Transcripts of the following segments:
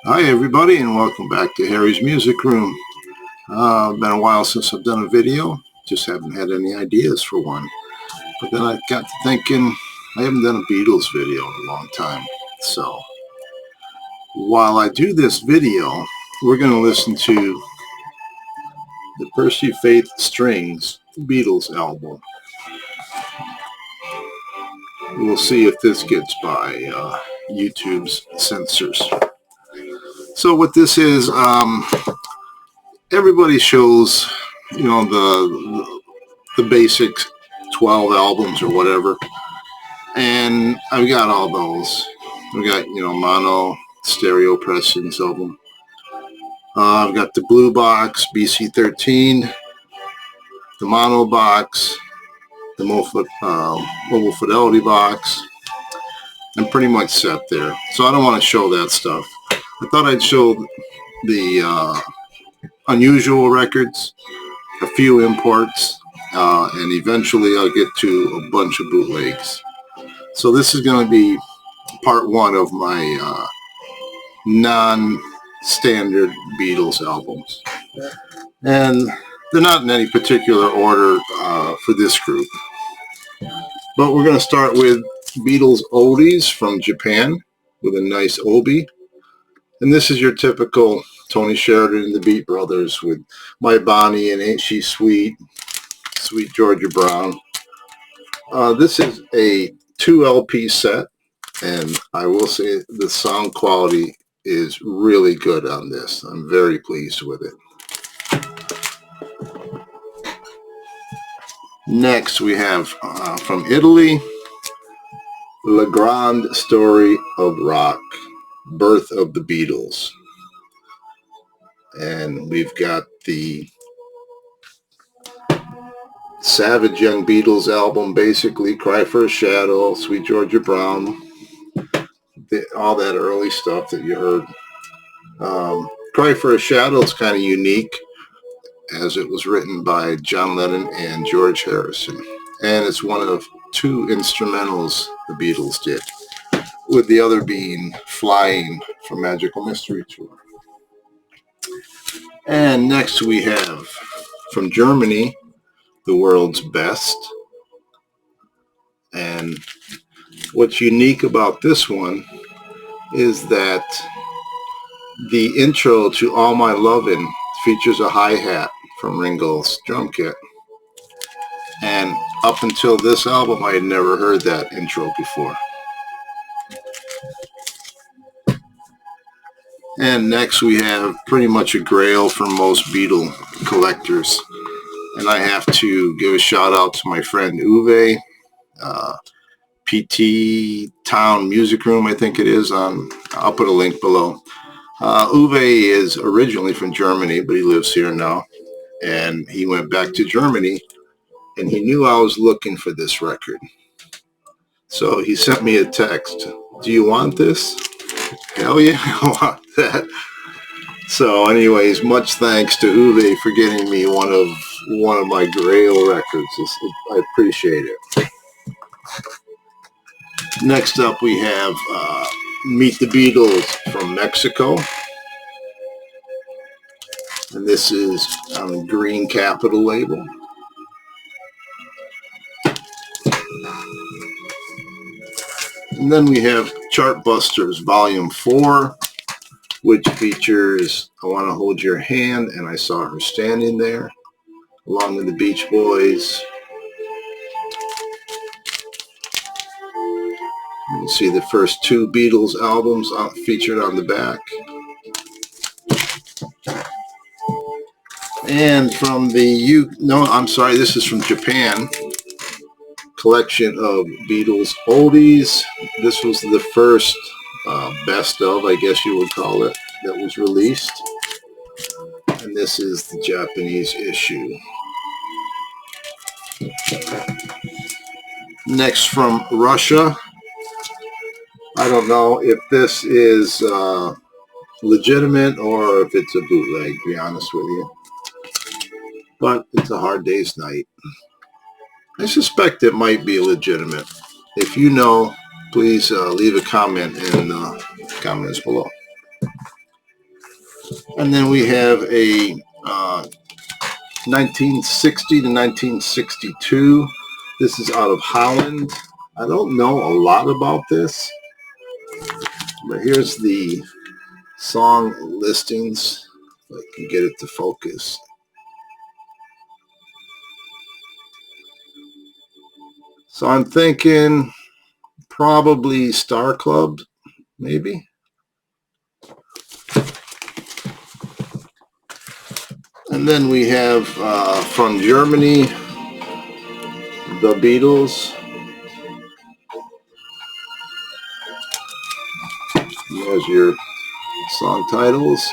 Hi everybody and welcome back to Harry's Music Room. Been a while since I've done a video, just haven't had any ideas for one. But then I got to thinking, I haven't done a Beatles video in a long time. So while I do this video, we're going to listen to the Percy Faith Strings Beatles album. We'll see if this gets by YouTube's censors. So what this is, everybody shows, the basic 12 albums or whatever, and I've got all those. We got mono stereo pressings of them. I've got the blue box BC13, the mono box, the mobile fidelity box. I'm pretty much set there, so I don't want to show that stuff. I thought I'd show the unusual records, a few imports, and eventually I'll get to a bunch of bootlegs. So this is going to be part one of my non-standard Beatles albums. And they're not in any particular order for this group. But we're going to start with Beatles oldies from Japan with a nice obi. And this is your typical Tony Sheridan and the Beat Brothers with My Bonnie and Ain't She Sweet, Sweet Georgia Brown. This is a 2 LP set, and I will say the sound quality is really good on this. I'm very pleased with it. Next we have from Italy, La Grande Story of Rock, Birth of the Beatles. And we've got the Savage Young Beatles album, basically, Cry for a Shadow, Sweet Georgia Brown, all that early stuff that you heard. Cry for a Shadow is kind of unique, as it was written by John Lennon and George Harrison. And it's one of 2 instrumentals the Beatles did, with the other being Flying from Magical Mystery Tour. And next we have, from Germany, The World's Best. And what's unique about this one is that the intro to All My Lovin' features a hi-hat from Ringo's drum kit. And up until this album, I had never heard that intro before. And next we have pretty much a grail for most Beatle collectors. And I have to give a shout out to my friend Uwe, PT Town Music Room, I think it is. I'll put a link below. Uwe is originally from Germany, but he lives here now. And he went back to Germany, and he knew I was looking for this record. So he sent me a text. Do you want this? Hell yeah, I want that. So anyways, much thanks to Uwe for getting me one of my grail records. I appreciate it. Next up we have Meet the Beatles from Mexico. And this is on the Green Capital label. And then we have Chartbusters Volume 4, which features I Want to Hold Your Hand, and I Saw Her Standing There, along with the Beach Boys. You can see the first 2 Beatles albums featured on the back. And from this is from Japan, collection of Beatles oldies. This was the first best of, I guess you would call it, that was released. And this is the Japanese issue. Next from Russia. I don't know if this is legitimate or if it's a bootleg, to be honest with you. But it's A Hard Day's Night. I suspect it might be legitimate. If you know, please leave a comment in the comments below. And then we have a 1960 to 1962. This is out of Holland. I don't know a lot about this, but here's the song listings. If I can get it to focus. So I'm thinking probably Star Club, maybe. And then we have from Germany, the Beatles. There's your song titles.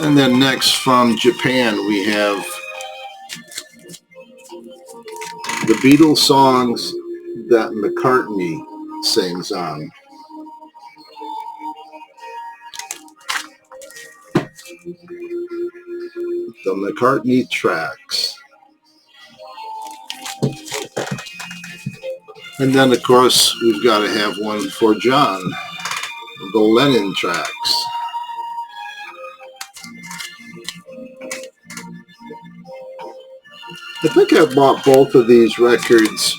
And then next from Japan, we have the Beatles songs that McCartney sings on. The McCartney tracks. And then, of course, we've got to have one for John, the Lennon tracks. I think I bought both of these records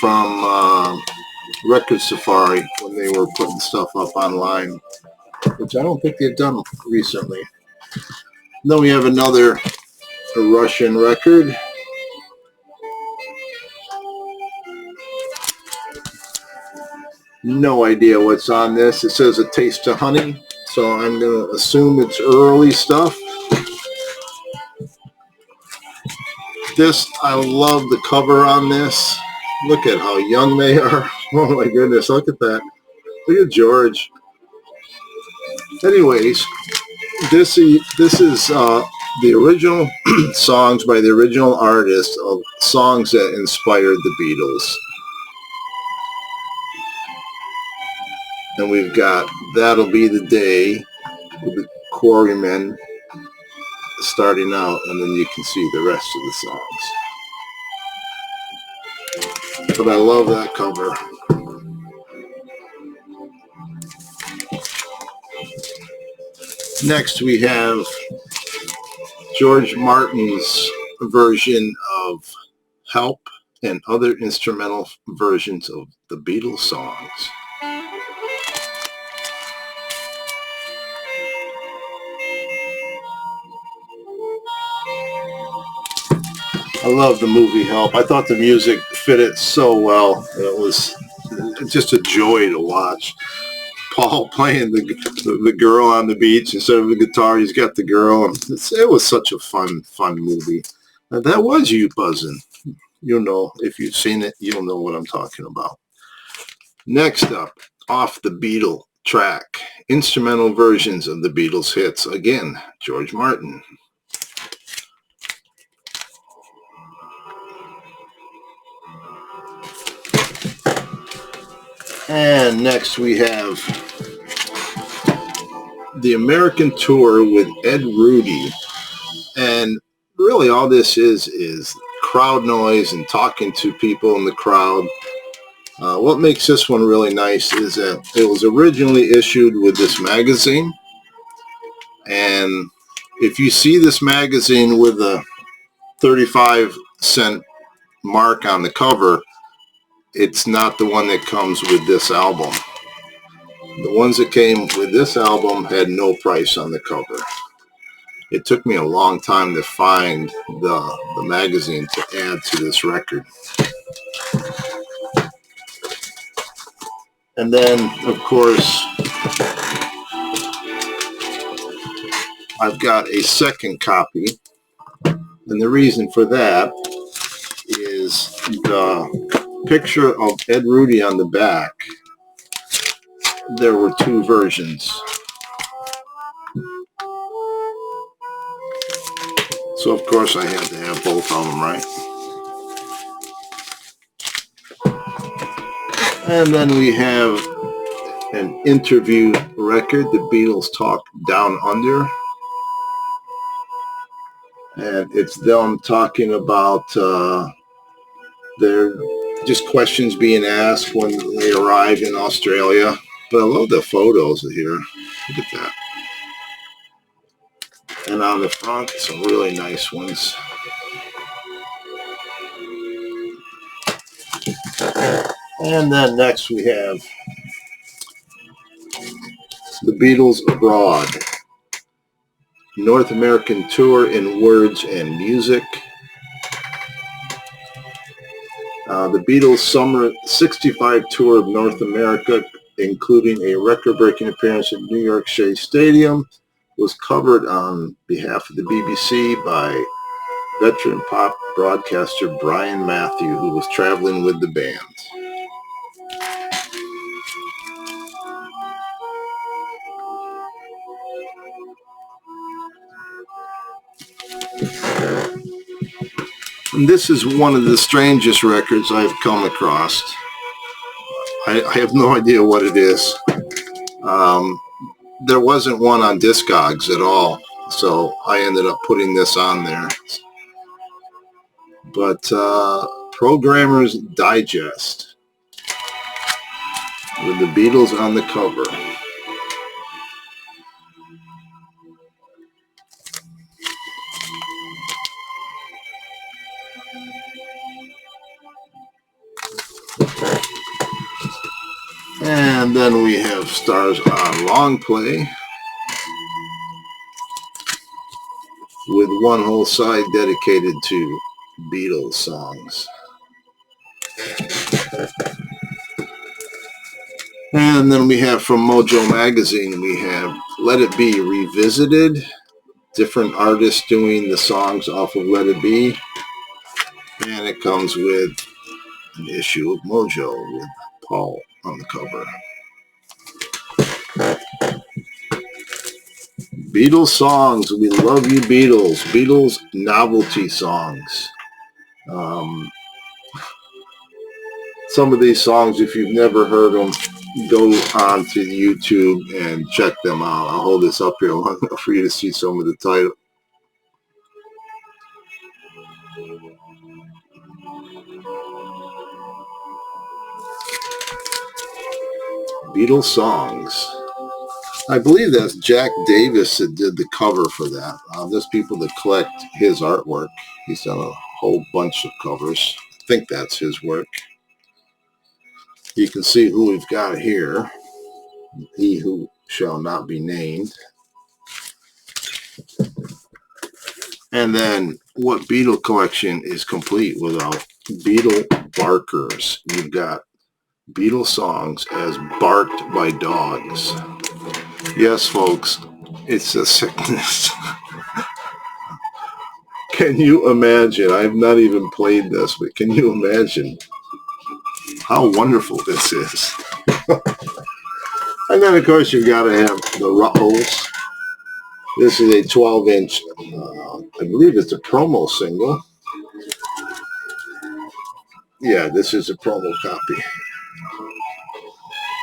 from Record Safari when they were putting stuff up online, which I don't think they've done recently. Then we have another Russian record. No idea what's on this. It says A Taste of Honey, so I'm going to assume it's early stuff. This, I love the cover on this. Look at how young they are. Oh my goodness, look at that. Look at George. Anyways, this is the original songs by the original artist of songs that inspired the Beatles. And we've got That'll Be the Day with the Quarrymen starting out, and then you can see the rest of the songs. But I love that cover. Next we have George Martin's version of Help and other instrumental versions of the Beatles songs. I love the movie Help. I thought the music fitted so well. It was just a joy to watch. Paul playing the girl on the beach instead of the guitar. He's got the girl. And it was such a fun movie. And that was you buzzing. You'll know, if you've seen it, you'll know what I'm talking about. Next up, off the Beatle track, instrumental versions of the Beatles hits. Again, George Martin. And next we have the American tour with Ed Rudy. And really all this is crowd noise and talking to people in the crowd. What makes this one really nice is that it was originally issued with this magazine. And if you see this magazine with a 35-cent mark on the cover, it's not the one that comes with this album. The ones that came with this album had no price on the cover. It took me a long time to find the magazine to add to this record. And then, of course, I've got a second copy. And the reason for that is the picture of Ed Rudy on the back. There were two versions. So, of course, I had to have both of them, right? And then we have an interview record, The Beatles Talk Down Under. And it's them talking about their just questions being asked when they arrive in Australia. But I love the photos here. Look at that. And on the front, some really nice ones. And then next we have the Beatles Abroad. North American Tour in Words and Music. The Beatles Summer 65 Tour of North America, including a record-breaking appearance at New York Shea Stadium, was covered on behalf of the BBC by veteran pop broadcaster Brian Matthew, who was traveling with the band. And this is one of the strangest records I've come across. I have no idea what it is. There wasn't one on Discogs at all, so I ended up putting this on there. But Programmer's Digest with the Beatles on the cover. And then we have Stars on Long Play with one whole side dedicated to Beatles songs. And then we have from Mojo Magazine, we have Let It Be Revisited, different artists doing the songs off of Let It Be. And it comes with an issue of Mojo with Paul on the cover. Beatles songs. We love you, Beatles. Beatles novelty songs. Some of these songs, if you've never heard them, go on to YouTube and check them out. I'll hold this up here long enough for you to see some of the title. Beatles songs. I believe that's Jack Davis that did the cover for that. There's people that collect his artwork. He's done a whole bunch of covers. I think that's his work. You can see who we've got here. He who shall not be named. And then what Beatle collection is complete without Beatle barkers? You've got Beatle songs as barked by dogs. Yes, folks, it's a sickness. Can you imagine? I've not even played this, but can you imagine how wonderful this is? And then, of course, you've got to have the Ruttles. This is a 12-inch, I believe it's a promo single. Yeah, this is a promo copy.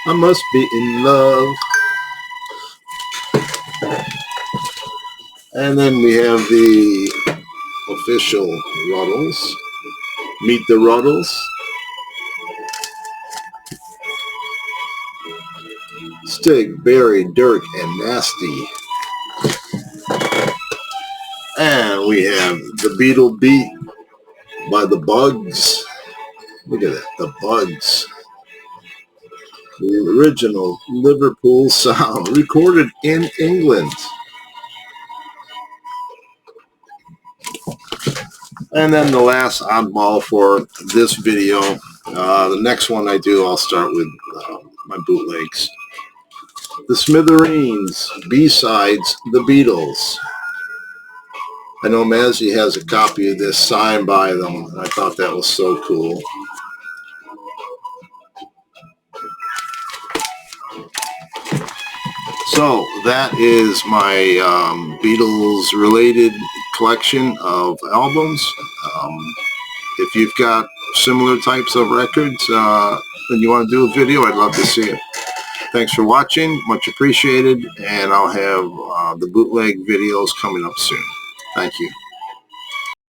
I must be in love. And then we have the official Ruttles. Meet the Ruttles. Stig, Barry, Dirk, and Nasty. And we have the Beatle Beat by the Bugs. Look at that, the Bugs. The original Liverpool sound, recorded in England. And then the last oddball for this video. The next one I do, I'll start with my bootlegs. The Smithereens, B-Sides, The Beatles. I know Mazzy has a copy of this signed by them, and I thought that was so cool. So that is my Beatles-related collection of albums. If you've got similar types of records and you want to do a video, I'd love to see it. Thanks for watching. Much appreciated. And I'll have the bootleg videos coming up soon. Thank you.